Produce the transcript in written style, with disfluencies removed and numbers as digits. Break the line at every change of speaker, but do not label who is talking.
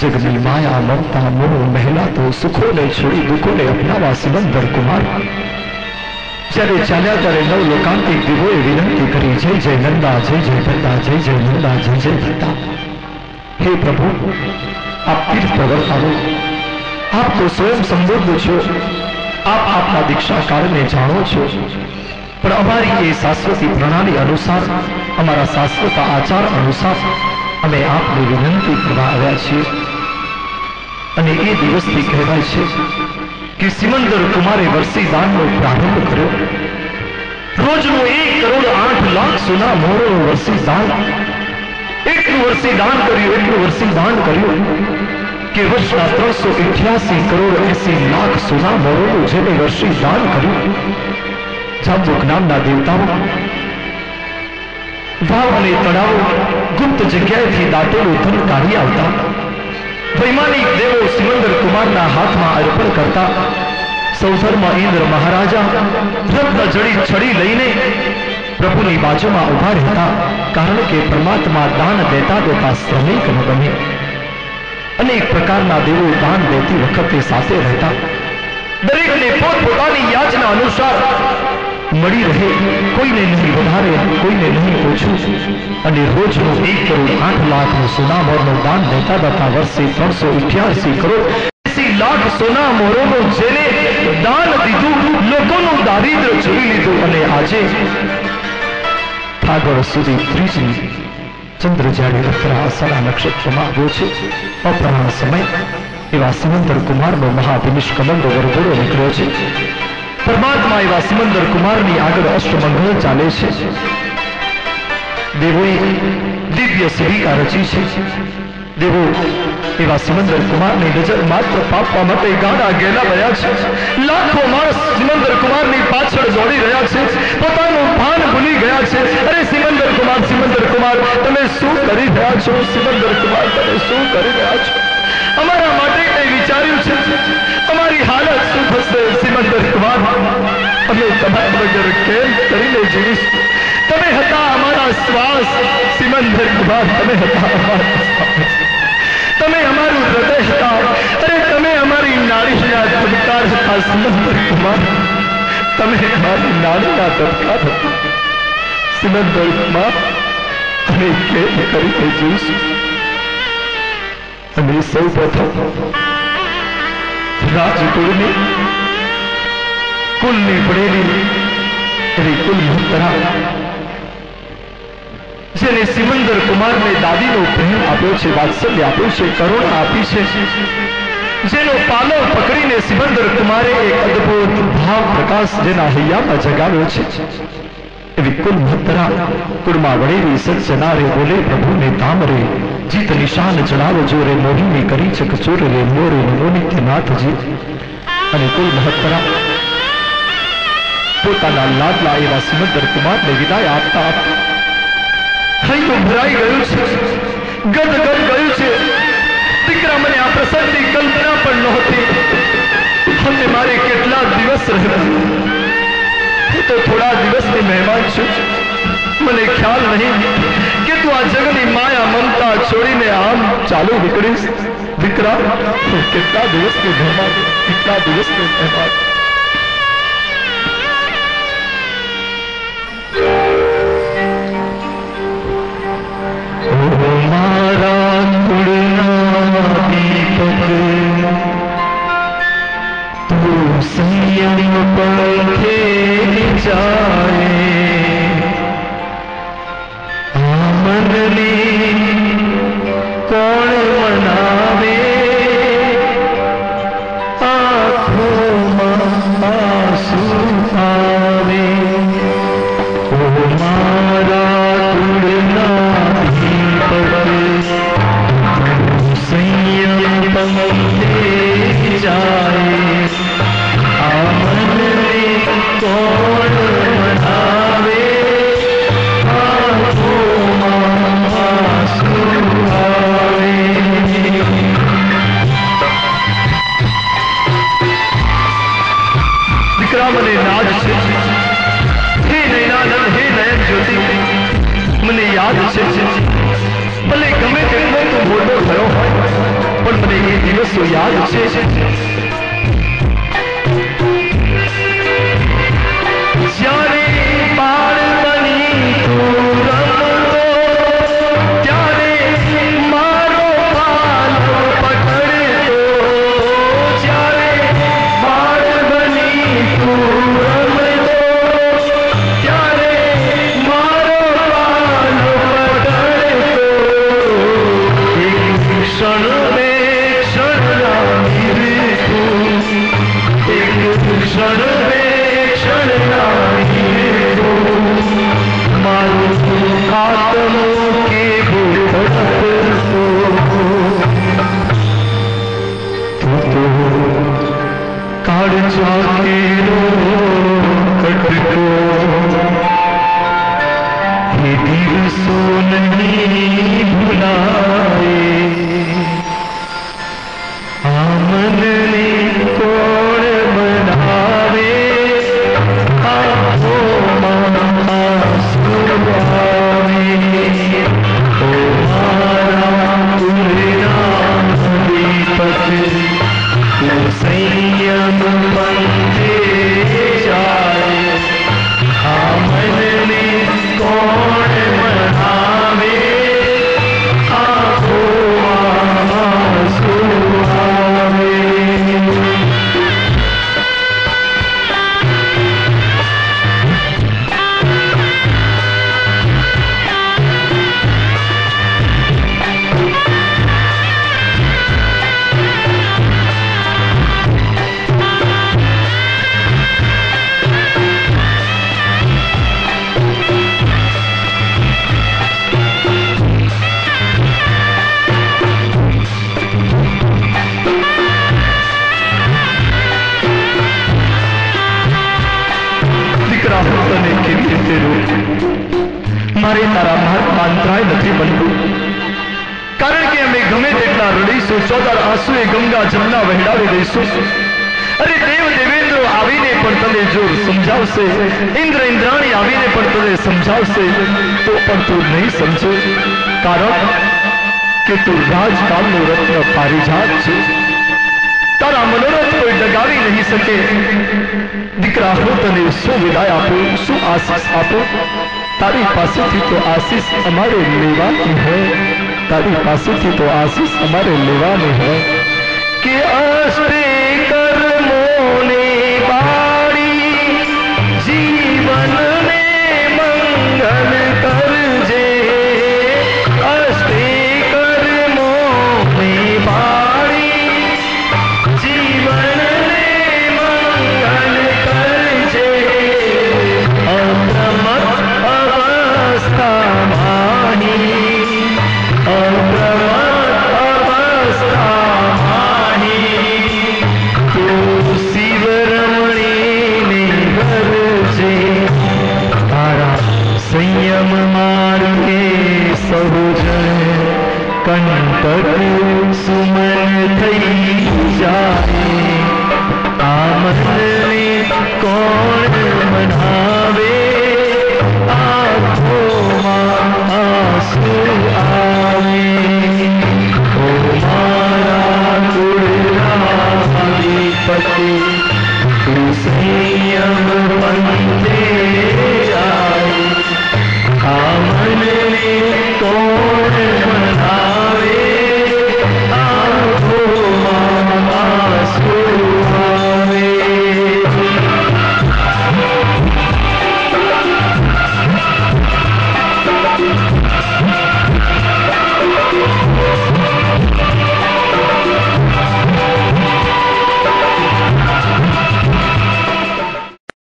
जग में माया ममता मोह महिला तो सुखों ने छोड़ी दुखों ने अपनावा सिमंदर कुमार જ્યારે ચાલ્યા ત્યારે નવ લોકાંતિક દેવોએ વિનંતી કરી, જય જય નંદા, જય જય ભક્તા, જય જય નંદા, જય જય ભક્તા। हे प्रभु, आप तीर्थ प्रवर्ताओ, आप तो स्वयं संबुद्ध छो, आप आपना दीक्षा काल ने जाणो छो, पर अमारी ये शाश्वती प्रणाली अनुसार अमारा शाश्वत आचार अनुसार अमे आपने विनंती करवा आव्या छीए। अने ए दिवसथी कहेवाय छे कि सिमंदर कुमारे वर्षी दान नो प्रारंभ कर्यो। रोज नो 1,08,00,000 सोना मोरो वर्षी दान, એટલું વર્ષી દાન કર્યું કે વર્ષના 388 કરોડ 80 લાખ સોના મોરોનું જેને વર્ષી દાન કર્યું। જાંબુક નામના દેવતાઓ વાવ અને તળાવો ગુપ્ત જગ્યાએથી દાટેલું ધન કાઢી આવતા, વૈમાનિક દેવો સિમંદર કુમારના હાથમાં અર્પણ કરતા, સૌધર્મ ઇન્દ્ર મહારાજા રત્ન જડી છડી લઈને પ્રભુની બાજુમાં ઉભા રહેતા, કારણ કે પરમાત્મા દાન દેતા દેતા શ્રમિક ન બને। અનેક પ્રકારના દેવો દાન દેતી વખતે સાથે રહેતા, દરેકને પોતપોતાની યાચના અનુસાર મળી રહે, કોઈને નહીં વધારે, કોઈને નહીં ઓછું। અને રોજનું 1,08,00,000 સોના મોરનું દાન દેતા દેતા વર્ષે 388 કરોડ 80 લાખ સોના મોરોનું જેને દાન દીધું, લોકોનું દારિદ્ર જોઈ લીધું। અને આજે फागण सुधी त्रीजी चंद्र जाड़े अखरा आषाढ़ा नक्षत्र में आव्यो छे। अपराह्न समय एवा सिमंदर कुमार नो महाभिनिष्कमंड वरघोड़ो निकळ्यो छे। परमात्मा एवा सिमंदर कुमार नी आगळ अष्टमंगल चाले छे। देवोए दिव्य सेविका रची छे। देवो एवा सिमंदर कुमार ने नजर मात्र पापवा माटे गाड़ा गेला रह्या छे। लाखों माणस सिमंदर कुमार नी पाछळ दौड़ी रह्या छे, पोतानुं भान भूली गया छे। अरे सिमंदर कुमार तमे शुं करी रह्या छो? सिमंदर कुमार तमे शुं करी रह्या छो? अमारा माटे कई विचार्युं छे? अमारी हालत शुं थशे? सिमंदर कुमार अमे तमारा वगर केम करीने जीवीशुं? तमे हता अमारा श्वास। सिमंदर कुमार तमे हता अमारा श्वास, तमे अमारू हृदय हता। अरे तमे अमारी नाड़ीना धबकार हता। सिमंदर कुमार तमे अमारी नाड़ीना धबकार हता। सिमंदर कुमार अमे केम करीने जीवीशुं? अमे सौ प्रथम राजकुळनी कुलनी पड़ेली एवी कुल महत्तरा जेने सिमंदर कुमार ने दादी नो प्रेम आप्यो छे, वात्सल्य आप्यो छे, करुणा आपी छे, जेनो पालो पकड़ीने सिमंदर कुमारे एक अद्भुत भाव प्रकाश जेना हૈયામાં जगाव्यो छे। एवी कुल महत्तरा कुळमां वडेली सज्जना रे बोले प्रभु ने ताम रे, जीत निशान जड़ावजो रे, मोहिनी करी चकचोर रे, मोरे नमो नित्यनाथ जी। अने कुल महत्तरा पोताना लाडला एवा सिमंदर कुमार ने विदाय आपता आपता हૈયું ભરાઈ ગયું છે, ગદગદ ગયું છે। દીકરા મને આ પ્રસંગની કલ્પના પણ નહોતી। હવે મારે કેટલા દિવસ રહેવા? હું તો થોડા દિવસની મહેમાન છું। મને ખ્યાલ નહીં કે તું આ જગની માયા મમતા છોડીને આમ ચાલુ નીકળીશ। દીકરા, હું કેટલા દિવસની મહેમાન, કેટલા દિવસની મહેમાન। मारा कुड़ना दीपक तू संयम पंथे जाए, मन ने कौन मनावे, आँखों में आंसू आवे। ओ मारा कुड़ना संयम पंथे जाए, आमन में कौन मनावे, आँखों में आंसू आवे। યાદ છે જ્યારે બાળપણી તું રમતો ત્યારે મારો પાલો પકડતો જ્યારે બાળપણી તું રમતો ત્યારે મારો પાલો પકડતો એક ક્ષણ में क्षण एक क्षण में क्षण मारो आत्मो के तो काढ़ जाकेरो कटको ये दिवसो नहीं भुलाए आमनने कोण बनावे आँखों आंसू आवे ओ मारा उड़ना दीपक तू संयम बंदे जाए आमनने कोण बनावे आँखों आंसू मारे तारा मार्गમાં અંતરાય નથી બનવું કારણ કે અમે ગમે તેટલા રડીશું ચોદર આંસુએ ગંગા જમના વહેડાવી દઈશું અરે દેવ દેવેન્દ્ર આવીને પણ તને જો સમજાવશે ઇન્દ્ર ઇન્દ્રાણી આવીને પણ તને સમજાવશે તો પણ તું નહીં સમજો કારણ કે તું રાજકાલનો રત્ન પારિજાત છે તારા મનોરથ કોઈ ડગાવી નહીં શકે દીકરા હું તને શું વિદાય આપું શું આશીષ આપું તારી પાસેથી તો આશીષ અમારે લેવાની હોય તારી પાસેથી તો આશીષ અમારે લેવાની હોય કે અષ્ટે કર્મોને બાળી જીવનને મંગલ કરજે અષ્ટે કર્મોને બાળી જીવનને મંગલ કરજે અપ્રમત્ત અવસ્થા માહી અપ્રમત્ત અવસ્થા માહી તું શિવ રમણીને ભરજે તારા સંયમ માર્ગે સહુજન કંટક સુમન થઈ જાય આ મનને કોણ મનાવે આંખોમાં આંસુ